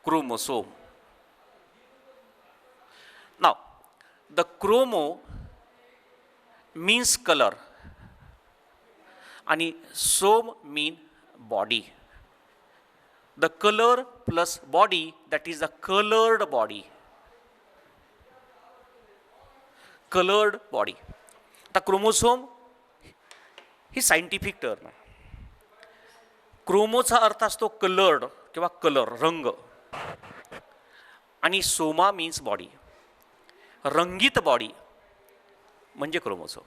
chromosome. Now, the chromo means color and some mean body. The color plus body, that is the colored body. Colored body. The chromosome he scientific term आहे. क्रोमोचा अर्थ असतो coloured किंवा colour, रंग, आणि Soma means body, रंगीत body म्हणजे chromosome.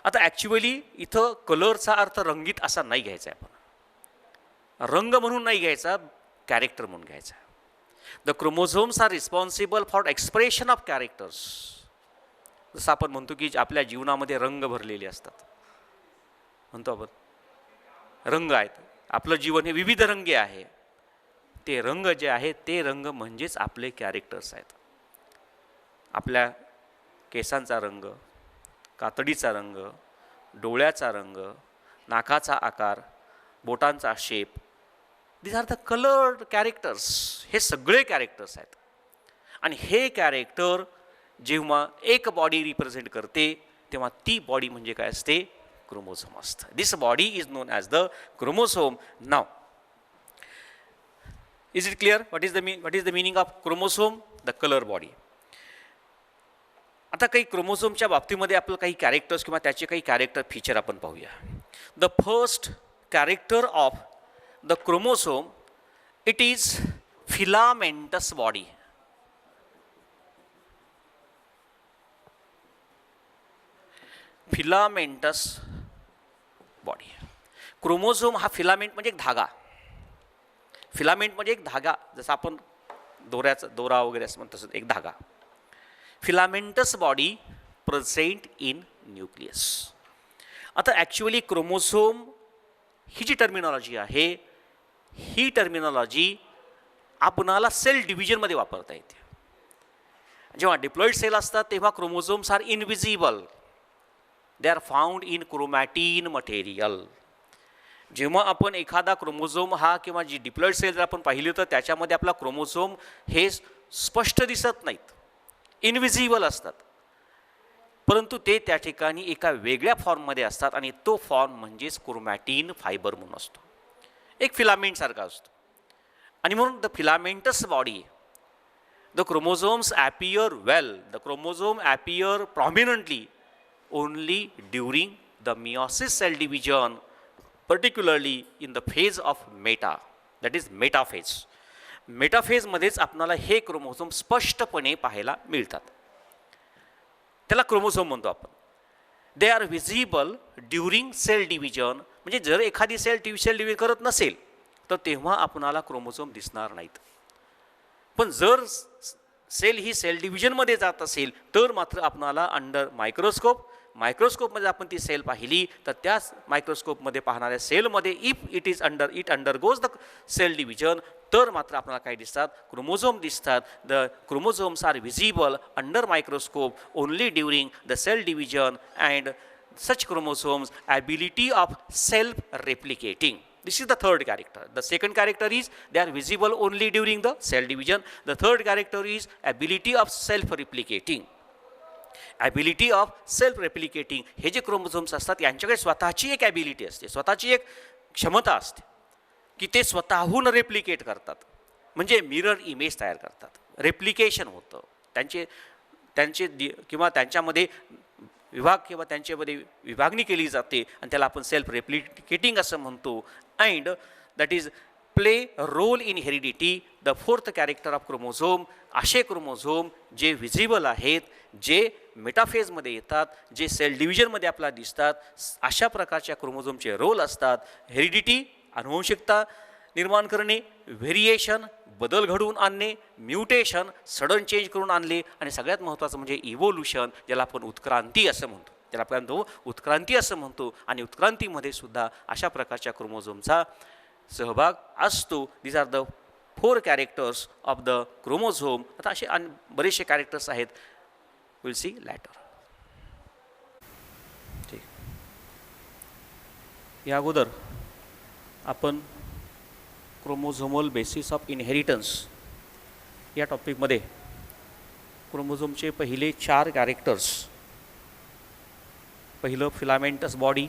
आता actually इथं कलरचा अर्थ रंगीत असा नाही घ्यायचा आहे, आपण रंग म्हणून नाही घ्यायचा, कॅरेक्टर म्हणून घ्यायचा. The chromosomes are responsible for expression of characters. जसं आपण म्हणतो की आपल्या जीवनामध्ये रंग भरलेले असतात, म्हणतो आपण रंग आहेत, आपलं जीवन हे विविध रंगी आहे. ते रंग जे आहेत ते रंग म्हणजेच आपले कॅरेक्टर्स आहेत. आपल्या केसांचा रंग, कातडीचा रंग, डोळ्याचा रंग, नाकाचा आकार, बोटांचा shape, these are the coloured characters. हे सगळे कॅरेक्टर्स आहेत. आणि हे कॅरेक्टर जेव्हा एक बॉडी रिप्रेझेंट करते तेव्हा ती बॉडी म्हणजे काय असते? क्रोमोझोम असतं. This body is known as the chromosome. नाव is it clear? What is the meaning of chromosome? The colour body. आता काही क्रोमोझोमच्या बाबतीमध्ये आपलं काही कॅरेक्टर्स किंवा त्याचे काही कॅरेक्टर फीचर आपण पाहूया. The first character of the chromosome, it is filamentous body. Filamentous body. Chromosome हा फिलामेंट म्हणजे एक धागा. फिलामेंट म्हणजे एक धागा, जसं आपण दोरा वगैरे असं म्हणतो तसं एक धागा. Filamentous body present in nucleus. आता ॲक्च्युअली क्रोमोझोम ही जी टर्मिनॉलॉजी आहे, ही टर्मिनॉलॉजी आपणाला सेल डिव्हिजनमध्ये वापरता येते. जेव्हा डिप्लॉइड सेल असतात तेव्हा chromosomes are invisible. They are found in chromatin material. जेव्हा आपण एखादा क्रोमोझोम हा किंवा जी डिप्लॉइड सेल जर आपण पाहिली तर त्याच्यामध्ये आपला क्रोमोझोम हे स्पष्ट दिसत नाहीत, इनविजिबल असतात, परंतु ते त्या ठिकाणी एका वेगळ्या फॉर्ममध्ये असतात आणि तो फॉर्म म्हणजेच क्रोमॅटिन फायबर म्हणून असतो, एक फिलामेंटसारखा असतो. आणि म्हणून the filamentous body, the chromosomes appear well, the chromosome appear prominently only during the meiosis cell division, particularly in the phase of meta, that is metaphase. Metaphase मध्येच आपल्याला हे क्रोमोझोम स्पष्टपणे पाहायला मिळतात. त्याला क्रोमोझोम म्हणतो आपण. They are visible during cell division. म्हणजे जर एखादी सेल डिव्हिजन करत नसेल तर तेव्हा आपणाला क्रोमोझोम दिसणार नाहीत. पण जर सेल ही सेल डिव्हिजनमध्ये जात असेल तर मात्र आपणाला अंडर मायक्रोस्कोपमध्ये आपण ती सेल पाहिली तर त्या मायक्रोस्कोपमध्ये पाहणाऱ्या सेलमध्ये if it undergoes the cell division तर मात्र आपल्याला काय दिसतात? क्रोमोझोम दिसतात. The chromosomes are visible under microscope only during the cell division and such chromosomes ability of self replicating. This is the third character. The second character is they are visible only during the cell division. The third character is ability of self-replicating. Ability of self replicating. हे जे chromosomes असतात यांच्याकडे स्वतःची एक ability असते, स्वतःची एक क्षमता असते की ते स्वतःहून रेप्लिकेट करतात, म्हणजे मिरर इमेज तयार करतात. रेप्लिकेशन होतं त्यांचे किंवा त्यांच्यामध्ये विभाग किंवा त्यांच्यामध्ये विभागणी केली जाते आणि त्याला आपण सेल्फ रेप्लिकेटिंग असं म्हणतो. And that is play role in heredity. The fourth character of chromosome, असे क्रोमोझोम जे विजिबल आहेत, जे मेटाफेजमध्ये येतात, जे सेल डिव्हिजनमध्ये आपल्याला दिसतात, अशा प्रकारच्या क्रोमोझोमचे रोल असतात. हेरिडिटी अनुवंशिकता निर्माण करणे, व्हेरिएशन बदल घडवून आणणे, म्युटेशन सडन चेंज करून आणले, आणि सगळ्यात महत्त्वाचं म्हणजे इव्होल्युशन, ज्याला आपण उत्क्रांती असं म्हणतो. आणि उत्क्रांतीमध्ये सुद्धा अशा प्रकारच्या क्रोमोझोमचा सहभाग असतो. These are the 4 characters of the chromosome. आता असे बरेचसे कॅरेक्टर्स आहेत, विल सी लॅटर. ठीक, या अगोदर आपण क्रोमोझोमल बेसिस ऑफ इनहेरिटन्स या टॉपिकमध्ये क्रोमोझोमचे पहिले 4 कॅरेक्टर्स, पहिलं फिलामेंटस बॉडी,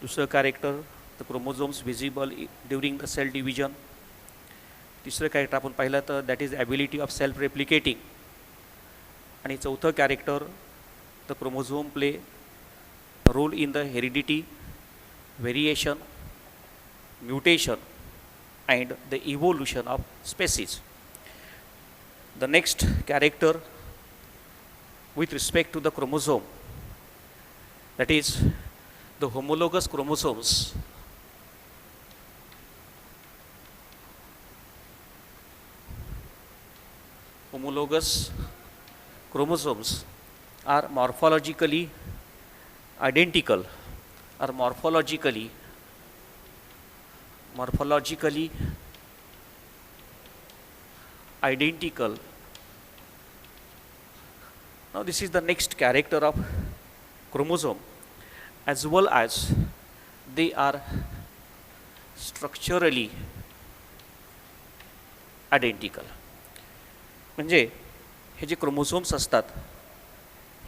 दुसरं character the chromosomes visible during the cell division, तिसरं कॅरेक्टर आपण पाहिलं तर that is ability of self replicating, आणि चौथं character the chromosome play role in the heredity, variation, mutation and the evolution of species. The next character with respect to the chromosome, that is the homologous chromosomes. Homologous chromosomes are morphologically identical, are morphologically identical. Now this is the next character of chromosome, as well as they are structurally identical. म्हणजे हे जे chromosomes असतात,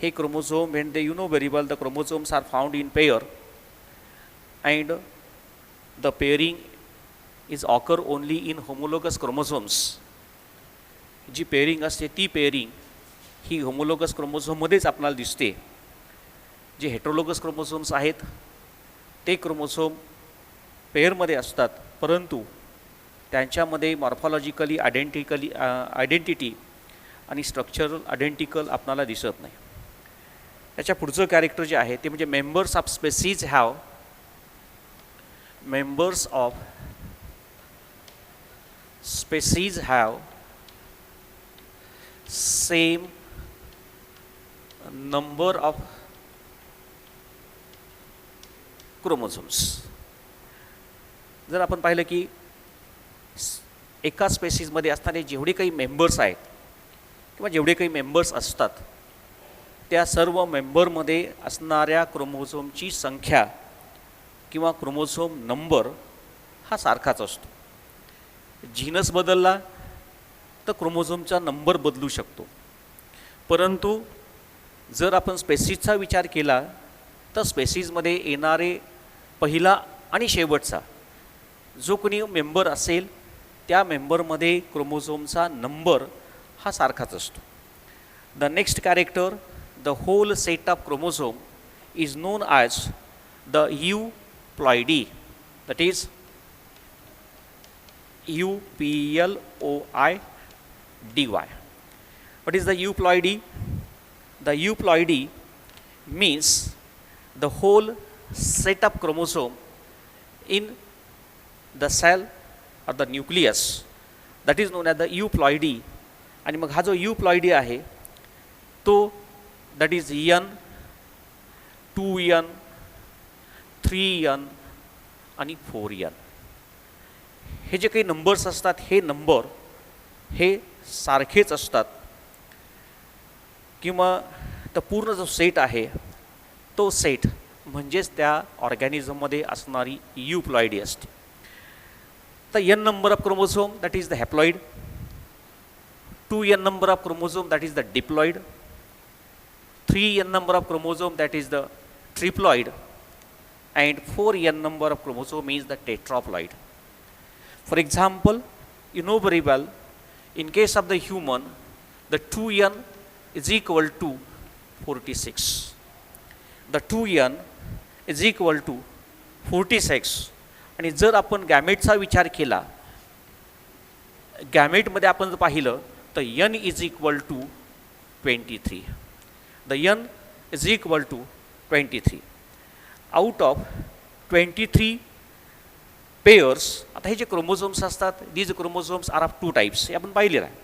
हे chromosome when they very well the chromosomes are found in pair and the pairing is occur only in homologous chromosomes. जी pairing असते ती pairing ही homologous क्रोमोझोममध्येच आपल्याला दिसते. जे हेट्रोलोगस क्रोमोझोम्स आहेत ते क्रोमोझोम पेअरमध्ये असतात, परंतु त्यांच्यामध्ये मॉर्फॉलॉजिकली आयडेंटिटी आणि स्ट्रक्चरल आयडेंटिकल आपल्याला दिसत नाही. त्याच्या पुढचं कॅरेक्टर जे आहे ते म्हणजे members of species have members of species have same number of chromosomes. जर आपण पाहिलं की एका स्पेसीजमध्ये असणारे जेवढे काही मेंबर्स आहेत किंवा जेवढे काही मेंबर्स असतात त्या सर्व मेंबरमध्ये असणाऱ्या क्रोमोझोमची संख्या किंवा क्रोमोझोम नंबर हा सारखाच असतो. जीनस बदलला तर क्रोमोझोमचा नंबर बदलू शकतो, परंतु जर आपण स्पेसीजचा विचार केला तर स्पेसीजमध्ये येणारे पहिला आणि शेवटचा जो कोणी मेंबर असेल त्या मेंबरमध्ये क्रोमोझोमचा नंबर हा सारखाच असतो. The next character the whole set of chromosome is known as the euploidy, that is euploidy. What is the euploidy? The euploidy means the whole set of chromosome in the cell or the nucleus, that is known as the euploidy. आणि मग हा जो euploidy आहे तो that is n, 2n, 3n आणि 4n. हे जे काही नंबर्स असतात हे नंबर हे सारखेच असतात, किंवा तर पूर्ण जो सेट आहे तो सेट म्हणजेच त्या ऑर्गॅनिझममध्ये असणारी यूप्लॉइडी असते. तर n number of chromosome that is the haploid, 2n number of chromosome that is the diploid, 3n number of chromosome that is the triploid, and 4n number of chromosome means the tetraploid. For example, you know very well, in case of the human, the 2n is equal to 46. The 2n is equal to 46. आणि जर आपण गॅमेटचा विचार केला, गॅमेटमध्ये आपण जर पाहिलं तर n is equal to 23. The n is equal to 23. Out of 23 pairs, आता हे जे क्रोमोझोम्स असतात, these chromosomes are of two types. हे आपण पाहिलेलं आहे.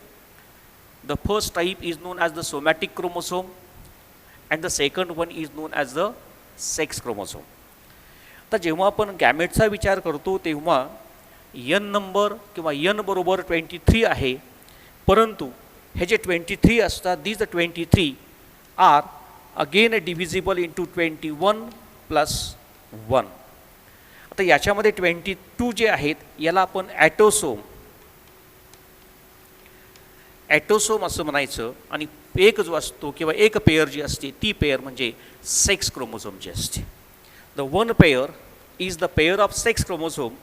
The first type is known as the somatic chromosome and the second one is known as the sex chromosome. तर जेव्हा आपण गॅमेटचा विचार करतो तेव्हा n नंबर किंवा n बरोबर 23 आहे, परंतु हे जे 23 असतात, these 23 are again divisible into 21 plus 1. आता याच्यामध्ये 22 जे आहेत याला आपण ॲटोसोम असं म्हणायचं, आणि एक जो असतो किंवा एक पेयर जी असते ती पेयर म्हणजे सेक्स क्रोमोझोम जी असते. The one pair is the pair of sex chromosome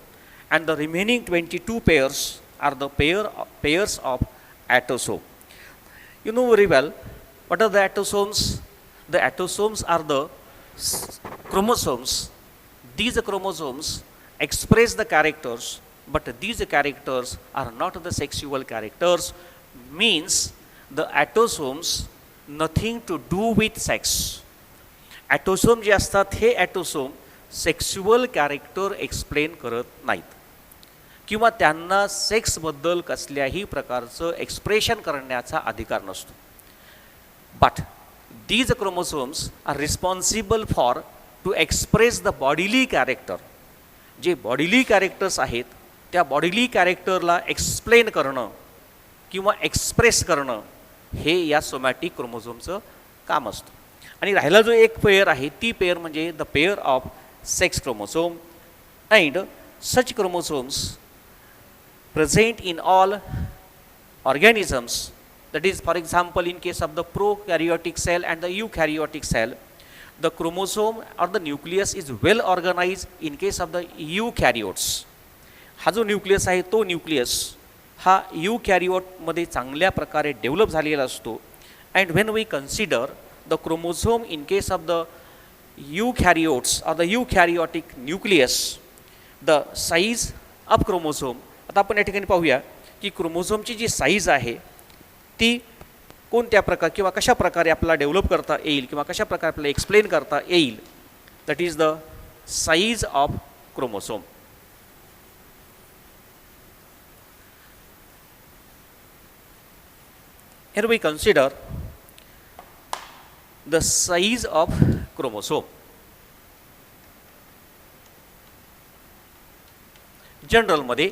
and the remaining 22 pairs are the pairs of autosome. You know very well what are the autosomes. The autosomes are the chromosomes. These chromosomes express the characters, but these characters are not the sexual characters. Means the autosomes nothing to do with sex. Autosome जे असतात हे autosome sexual character explain करत नाहीत किंवा त्यांना सेक्सबद्दल कसल्याही प्रकारचं expression करण्याचा अधिकार नसतो. But these chromosomes are responsible for to express the bodily character. जे बॉडीली कॅरेक्टर्स आहेत त्या बॉडीली कॅरेक्टरला एक्सप्लेन करणं किंवा एक्सप्रेस करणं हे या सोमॅटिक क्रोमोझोमचं काम असतं. आणि राहिला जो एक पेयर आहे ती पेयर म्हणजे the pair of sex chromosome. And such chromosomes present in all organisms, that is for example in case of the prokaryotic cell and the eukaryotic cell, the chromosome or the nucleus is well organized in case of the eukaryotes. हा जो nucleus आहे तो nucleus हा यूकॅरियोटमध्ये चांगल्या प्रकारे develop झालेला असतो. And when we consider the chromosome in case of the eukaryotes or the eukaryotic nucleus, the size of chromosome. आता आपण या ठिकाणी पाहूया की क्रोमोझोमची जी साईज आहे ती कोणत्या प्रकार किंवा कशा प्रकारे आपल्याला डेव्हलप करता येईल किंवा कशा प्रकारे आपल्याला एक्सप्लेन करता येईल. That is the size of chromosome. Here we consider the size of chromosome. General मध्ये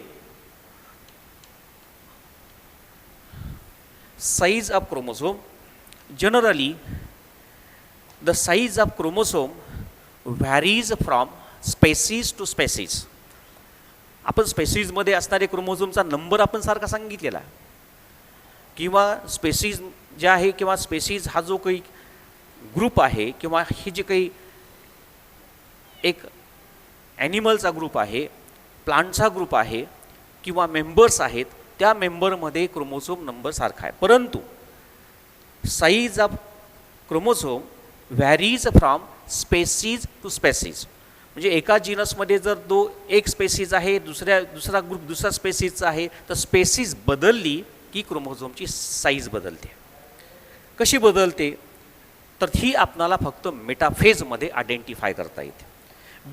size of chromosome, generally the size of chromosome varies from species to species. आपण स्पेसीजमध्ये असणारे क्रोमोझोमचा नंबर आपण सारखा सांगितलेला किंवा स्पेसीज जे आहे किंवा स्पेसीज हा जो काही ग्रुप आहे किंवा ही जे काही एक ॲनिमलचा ग्रुप आहे, प्लांटचा ग्रुप आहे किंवा मेंबर्स आहेत, त्या मेंबरमध्ये क्रोमोझोम नंबर सारखा आहे. परंतु size of chromosome varies from species to species. म्हणजे एका जीनसमध्ये जर एक स्पेसीज आहे, दुसरा ग्रुप दुसरा स्पेसीजचा आहे, तर स्पेसीज बदलली की क्रोमोझोमची साईज बदलते. कशी बदलते तर ही आपणाला फक्त मेटाफेजमध्ये आयडेंटिफाय करता येते.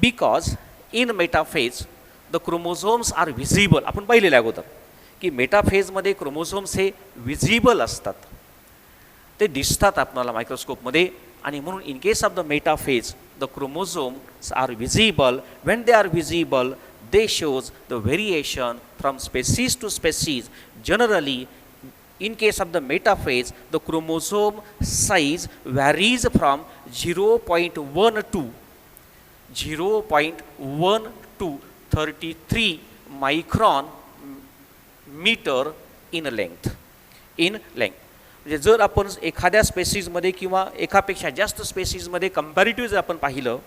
Because in metaphase the chromosomes are visible. आपण पाहिलेल्या अगोदर की मेटाफेजमध्ये क्रोमोझोम्स हे विजिबल असतात, ते दिसतात आपल्याला मायक्रोस्कोपमध्ये. आणि म्हणून in case of the metaphase the chromosomes are visible. When they are visible they shows the variation from species to species. Generally in case of the metaphase the chromosome size varies from 0.1 to 33 micron meter in length. म्हणजे जर आपण एखाद्या स्पेसीजमध्ये किंवा एकापेक्षा जास्त स्पेसीजमध्ये comparative जर आपण पाहिलं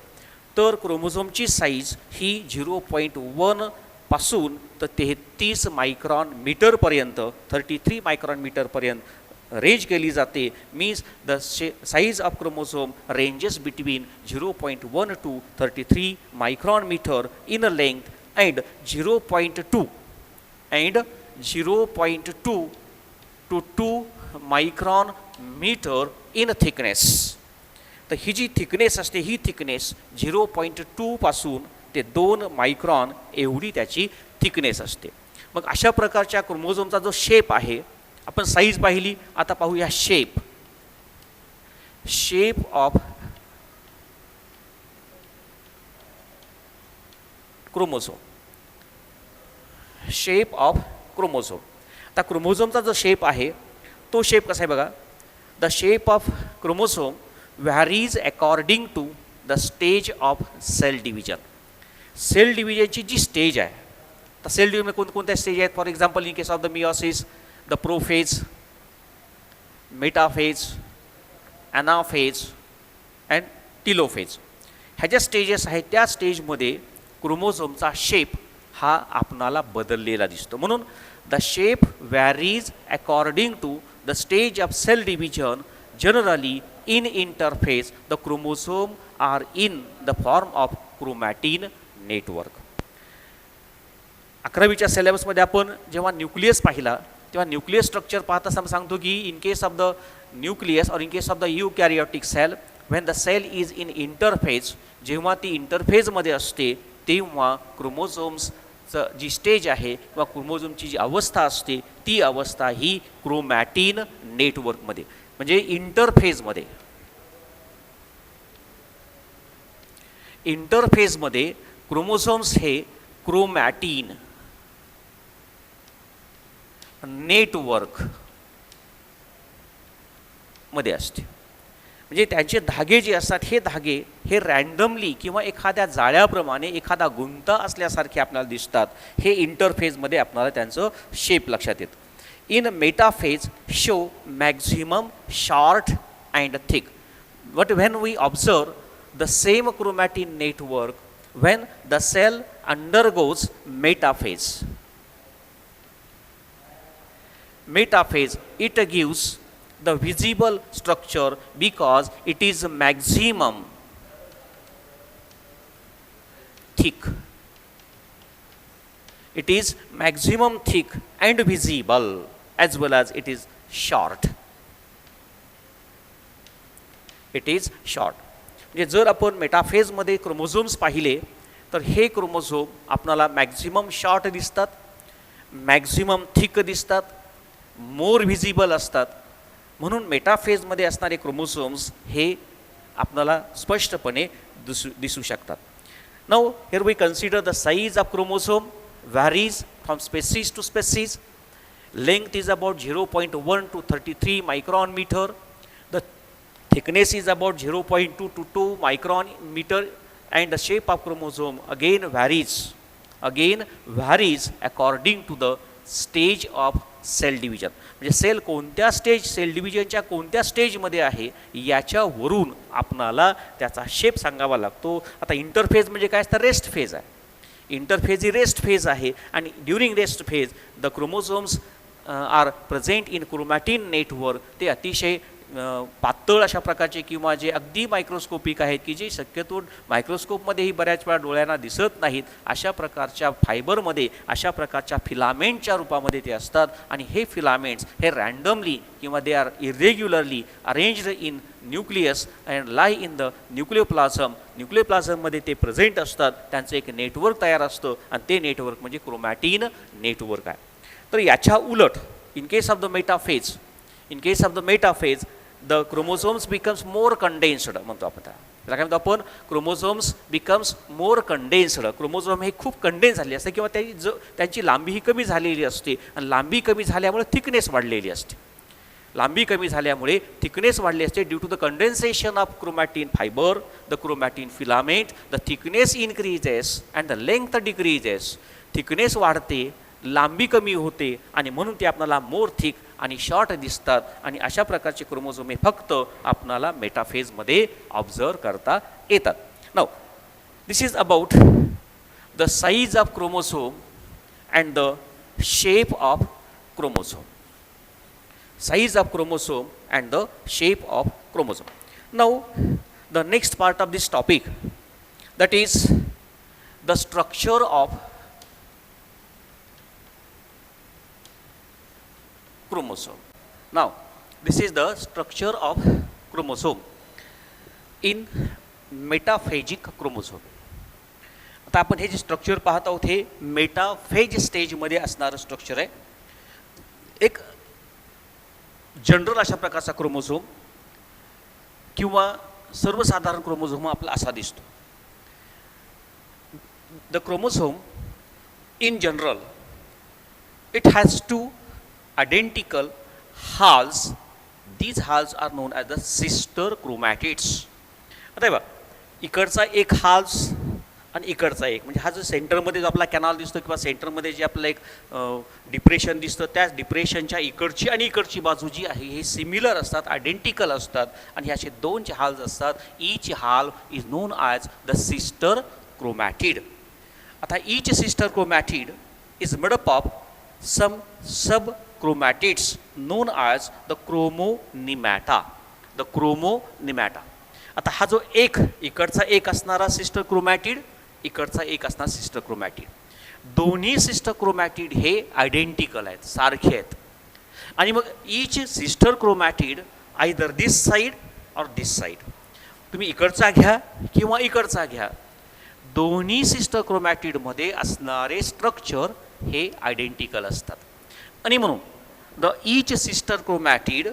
तर क्रोमोझोमची साईज ही 0.1 पासून तर 33 मायक्रॉन मीटरपर्यंत 33 मायक्रॉन मीटरपर्यंत रेंज केली जाते. Means the size of chromosome ranges between 0.1 to 33 micron metre in length and 0.2 to 2 micron metre in thickness. तर ही जी थिकनेस असते ही थिकनेस 0.2 पासून ते 2 मायक्रॉन एवढी त्याची थिकनेस असते. मग अशा प्रकारच्या क्रोमोझोमचा जो शेप आहे, आपण साईज पाहिली, आता पाहूया shape of chromosome. Shape of chromosome. आता क्रोमोझोमचा जो शेप आहे तो शेप कसा आहे बघा. The shape of chromosome varies according to the stage of cell division. Cell डिव्हिजनची जी स्टेज आहे, तर सेल डिव्हिजन कोणकोणत्या स्टेज आहेत? For example in case of the meiosis, the prophase, metaphase, anaphase and telophase. ह्या ज्या स्टेजेस आहेत त्या स्टेजमध्ये क्रोमोझोमचा शेप हा आपणाला बदललेला दिसतो. म्हणून the shape varies according to the stage of cell division. Generally in interphase the chromosome are in the form of chromatin network. 11वीच्या सिलेबसमध्ये आपण जेव्हा न्यूक्लियस पाहिला तेव्हा न्यूक्लियस स्ट्रक्चर पाहत असताना सांगतो की in case of the nucleus or in case of the eukaryotic cell, when the cell is in interphase, जेव्हा ती इंटरफेजमध्ये असते तेव्हा क्रोमोझोम्सचं जी स्टेज आहे किंवा क्रोमोझोमची जी अवस्था असते ती अवस्था ही क्रोमॅटिन नेटवर्कमध्ये म्हणजे इंटरफेजमध्ये क्रोमोझोम्स हे क्रोमॅटिन नेटवर्क मध्ये असते. म्हणजे त्यांचे धागे जे असतात हे धागे हे रँडमली किंवा एखाद्या जाळ्याप्रमाणे एखादा गुंता असल्यासारखे आपल्याला दिसतात. हे इंटरफेजमध्ये आपल्याला त्यांचं शेप लक्षात येतं. In metaphase show maximum short and thick. But when we observe the same chromatin network when the cell undergoes metaphase, it gives the visible structure because it is maximum thick. It is maximum thick and visible as well as it is short. It is short. म्हणजे जर आपण मेटाफेजमध्ये chromosomes पाहिले तर हे chromosome आपल्याला maximum short दिसतात, maximum thick दिसतात, मोर visible असतात. म्हणून मेटाफेजमध्ये असणारे क्रोमोझोम्स हे आपल्याला स्पष्टपणे दिसू शकतात. Now here we consider the size of chromosome varies from species to species. Length is about 0.1 to 33 micron meter. The thickness is about 0.2 to 2 micron meter and the shape of chromosome again varies according to the stage of cell division. म्हणजे cell डिव्हिजनच्या कोणत्या स्टेजमध्ये आहे याच्यावरून आपणाला त्याचा shape सांगावा लागतो. आता इंटरफेज म्हणजे काय तर रेस्ट फेज आहे. इंटरफेज ही रेस्ट फेज आहे आणि during rest phase the chromosomes are present in chromatin network. ते अतिशय पातळ अशा प्रकारचे किंवा जे अगदी मायक्रोस्कोपिक आहेत की जे शक्यतो मायक्रोस्कोपमध्येही बऱ्याच वेळा डोळ्यांना दिसत नाहीत अशा प्रकारच्या फायबरमध्ये, अशा प्रकारच्या फिलामेंटच्या रूपामध्ये ते असतात. आणि हे फिलामेंट्स हे रँडमली किंवा they are irregularly arranged in nucleus and lie in the nucleoplasm. न्यूक्लियोप्लाझममध्ये ते प्रेझेंट असतात. त्यांचं एक नेटवर्क तयार असतं आणि ते नेटवर्क म्हणजे क्रोमॅटिन नेटवर्क आहे. तर याच्या उलट in case of the metaphase, the chromosomes becomes more condensed म्हणतो आपण त्याला. काय म्हणतो आपण? Chromosomes becomes more condensed. Chromosome हे खूप कंडेन्स झाले असते किंवा त्यांची लांबी ही कमी झालेली असते आणि लांबी कमी झाल्यामुळे थिकनेस वाढलेली असते. लांबी कमी झाल्यामुळे थिकनेस वाढली असते due to the condensation of chromatin fibre, the chromatin filament. The thickness increases and the length decreases. Thickness वाढते, लांबी कमी होते आणि म्हणून ते आपल्याला मोर थिक आणि शॉर्ट दिसतात. आणि अशा प्रकारचे क्रोमोझोम हे फक्त आपणाला मेटाफेजमध्ये ऑब्झर्व करता येतात. Now this is about the size of chromosome and the shape of chromosome. Size of chromosome and the shape of chromosome. Now the next part of this topic that is the structure of chromosome. Now this is the structure of chromosome in metaphagic chromosome. आता आपण हे जे structure पाहत आहोत हे metaphase स्टेजमध्ये असणारं structure आहे. एक जनरल अशा प्रकारचा क्रोमोझोम किंवा सर्वसाधारण क्रोमोझोम आपला असा दिसतो. The chromosome in general, it has two identical halves. These halves are known as the sister chromatids. आता बघा, इकडचा एक हाल्स आणि इकडचा एक, म्हणजे हा जो सेंटरमध्ये जो आपला कॅनॉल दिसतो किंवा सेंटरमध्ये जे आपलं एक डिप्रेशन दिसतं, त्याच डिप्रेशनच्या इकडची आणि इकडची बाजू जी आहे हे सिमिलर असतात, आयडेंटिकल असतात. आणि ह्याचे दोन जे हाल्स असतात, each half is known as the sister chromatid. आता each sister chromatid is made up of some sub chromatids known as the chromonemata. The chromonemata. आता हा जो एक इकडचा एक असणारा सिस्टर क्रोमॅटिड, इकडचा एक असणार सिस्टर क्रोमॅटिड, दोन्ही सिस्टर क्रोमॅटिड हे आयडेंटिकल आहेत, सारखे आहेत. आणि मग ईच सिस्टर क्रोमॅटिड आयदर दिस साईड और दिस साईड, तुम्ही इकडचा घ्या किंवा इकडचा घ्या, दोन्ही सिस्टर क्रोमॅटिडमध्ये असणारे स्ट्रक्चर हे आयडेंटिकल असतात. आणि म्हणून the each sister chromatid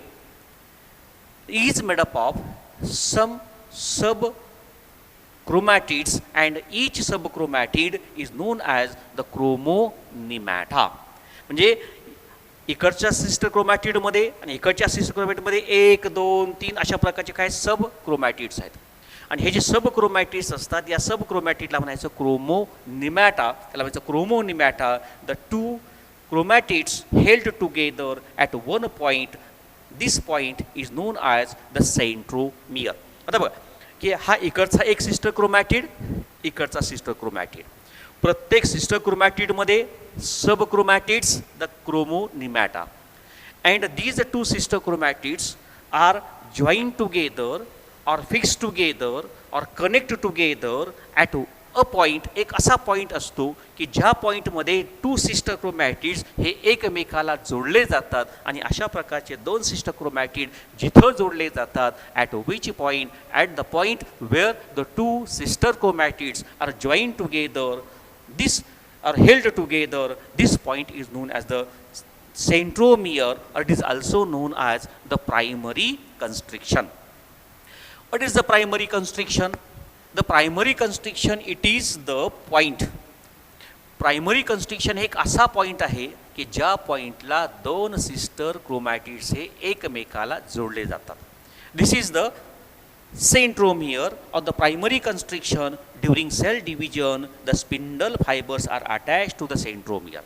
is made up of some subchromatids and each subchromatid is known as the chromonimata. म्हणजे इकडच्या सिस्टर क्रोमॅटिडमध्ये आणि इकडच्या सिस्टर क्रोमॅटिडमध्ये 1, 2, 3 अशा प्रकारचे काय सब क्रोमॅटिड्स आहेत. आणि हे जे सब क्रोमॅटिड्स असतात, या सब क्रोमॅटिडला म्हणायचं क्रोमोनिमॅटा, त्याला म्हणायचं chromonemata. The two chromatids held together at one point. This point is known as the centromere. आता बघा की हा इकडचा एक सिस्टर क्रोमॅटिड, इकडचा सिस्टर क्रोमॅटिड, प्रत्येक सिस्टर क्रोमॅटिडमध्ये sub chromatids the chromonemata. And these two sister chromatids are join together or fix together or connect together at a point. एक असा पॉईंट असतो की ज्या पॉईंटमध्ये टू सिस्टर क्रोमॅटिड्स हे एकमेकाला जोडले जातात. आणि अशा प्रकारचे दोन सिस्टर क्रोमॅटिड जिथं जोडले जातात, at which point, at the point where the two sister chromatids are join together, this are held together, this point is known as the centromere, or it is also known as the primary constriction. What is the primary constriction? The primary constriction, it is the point. Primary constriction हे एक असा point आहे की ज्या पॉईंटला दोन sister chromatids हे एकमेकाला जोडले जातात. This is the centromere or the primary constriction. During cell division, the spindle fibers are attached to the centromere.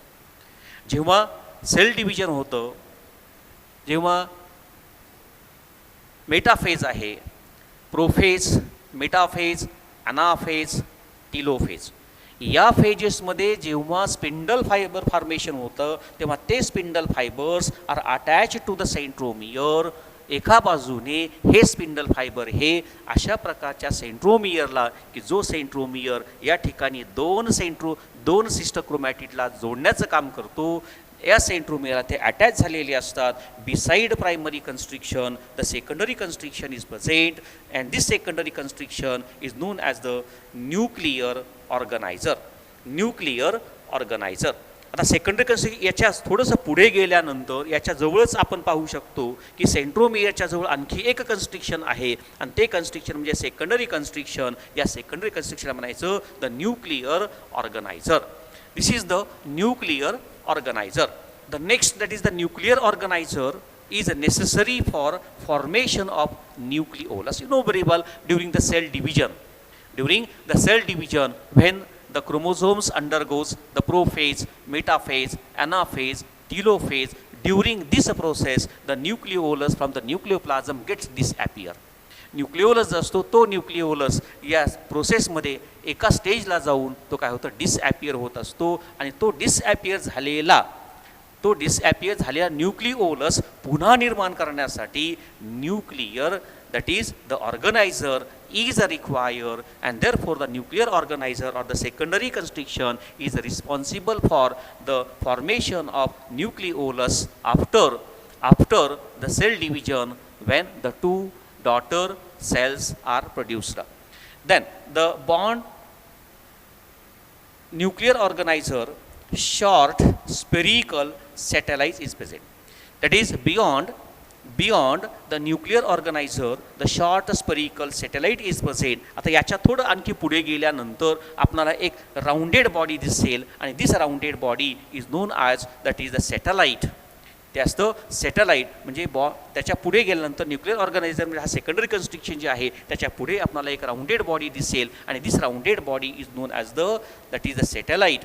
जेव्हा सेल डिव्हिजन होतं, जेव्हा मेटाफेज आहे, प्रोफेज, मेटाफेज, अनाफेज, टिलोफेज, या फेजेसमध्ये जेव्हा स्पिंडल फायबर फॉर्मेशन होतं तेव्हा ते spindle fibres are attach to the centromere. एका बाजूने हे स्पिंडल फायबर हे अशा प्रकारच्या सेंट्रोमियरला, की जो सेंट्रोमियर या ठिकाणी दोन सिस्टर क्रोमॅटिडला जोडण्याचं काम करतो, या सेंट्रोमियरला ते अटॅच झालेले असतात. Beside primary constriction the secondary constriction is present and this secondary constriction is known as the nuclear organiser. Nuclear organiser. आता सेकंडरी कंस्ट्रिक्शन याच्या थोडंसं पुढे गेल्यानंतर याच्याजवळच आपण पाहू शकतो की सेंट्रोमियरच्या जवळ आणखी एक कंस्ट्रिक्शन आहे आणि ते कंस्ट्रिक्शन म्हणजे सेकंडरी कंस्ट्रिक्शन. या सेकंडरी कंस्ट्रिक्शनला म्हणायचं the nuclear organiser. This is the nuclear organizer. The next, that is the nuclear organizer, is necessary for formation of nucleolus. You know very well, during the cell division, when the chromosomes undergoes the prophase, metaphase, anaphase, telophase, during this process the nucleolus from the nucleoplasm gets disappear. Nucleolus जो असतो तो nucleolus या प्रोसेसमध्ये एका स्टेजला जाऊन तो काय होतं, डिसॲपियर होत असतो. आणि तो डिसॲपियर झालेला न्यूक्लिओलस पुन्हा निर्माण करण्यासाठी nuclear, that is the organiser, is required, and therefore the nuclear organizer or the secondary constriction is responsible for the formation of nucleolus after the cell division, when the two daughter cells are produced. Then the bond nuclear organizer short spherical satellite is present. That is beyond the nuclear organizer the short spherical satellite is present. आता याच्या थोडं आणखी पुढे गेल्यानंतर आपल्याला एक rounded body दिसेल आणि this rounded body is known as, that is the satellite. ते असतं सॅटेलाईट. म्हणजे त्याच्या पुढे गेल्यानंतर न्यूक्लिअर ऑर्गनायझर म्हणजे हा सेकंडरी कन्स्ट्रक्शन जे आहे त्याच्या पुढे आपल्याला एक राऊंडेड बॉडी दिसेल आणि this rounded body is known as that is the satellite.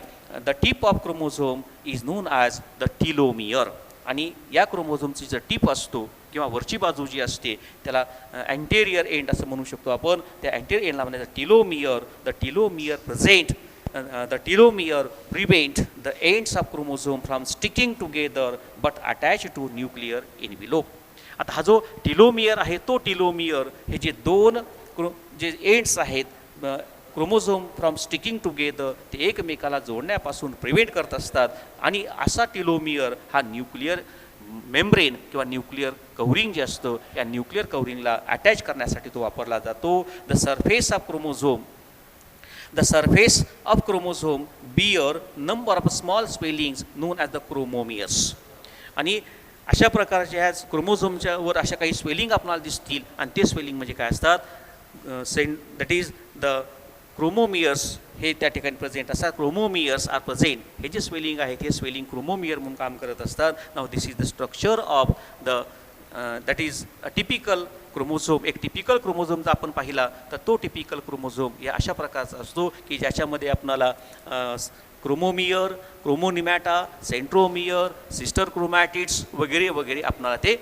The tip of chromosome is known as the telomere. आणि या क्रोमोझोमची जर टिप असतो किंवा वरची बाजू जी असते त्याला अँटेरियर एंड असं म्हणू शकतो आपण. त्या अँटेरियर एंडला म्हणायचं telomere. The telomere present the telomere prevent the ends of chromosome from sticking together but attached to nuclear envelope. आता हा जो टिलोमियर आहे तो टिलोमियर हे जे दोन जे एंड्स आहेत क्रोमोझोम फ्रॉम स्टिकिंग टुगेदर ते एकमेकाला जोडण्यापासून प्रिव्हेंट करत असतात. आणि असा टिलोमियर हा न्यूक्लिअर मेम्ब्रेन किंवा न्यूक्लिअर कव्हरिंग जे असतं या न्यूक्लिअर कव्हरिंगला अटॅच करण्यासाठी तो वापरला जातो. The surface of chromosome The surface of chromosome bear number of small swellings known as the chromomeres. आणि अशा प्रकारच्या ह्या क्रोमोझोमच्या वर अशा काही स्वेलिंग आपल्याला दिसतील आणि ते स्वेलिंग म्हणजे काय असतात दॅट इज द क्रोमोमियर्स हे त्या ठिकाणी प्रेझेंट असतात. Chromomeres R present. हे जे स्वेलिंग आहेत हे स्वेलिंग क्रोमोमियर म्हणून काम करत असतात. नाव this is the structure of the that is a typical chromosome. एक टिपिकल क्रोमोझोम जर आपण पाहिला तर तो टिपिकल क्रोमोझोम या अशा प्रकारचा असतो की ज्याच्यामध्ये आपणाला क्रोमोमियर, क्रोमोनिमॅटा, सेंट्रोमियर, सिस्टर क्रोमॅटिड्स वगैरे वगैरे आपणाला ते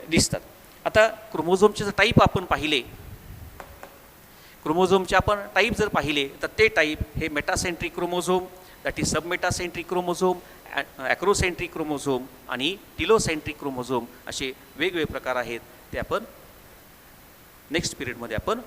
दिसतात. आता क्रोमोझोमचे जर टाईप आपण पाहिले, क्रोमोझोमचे आपण टाईप जर पाहिले तर ते टाईप हे metacentric chromosome, that is submetacentric chromosome, acrocentric chromosome आणि टिलोसेंट्रिक क्रोमोझोम असे वेगवेगळे प्रकार आहेत. ते आपण नेक्स्ट पिरियडमध्ये आपण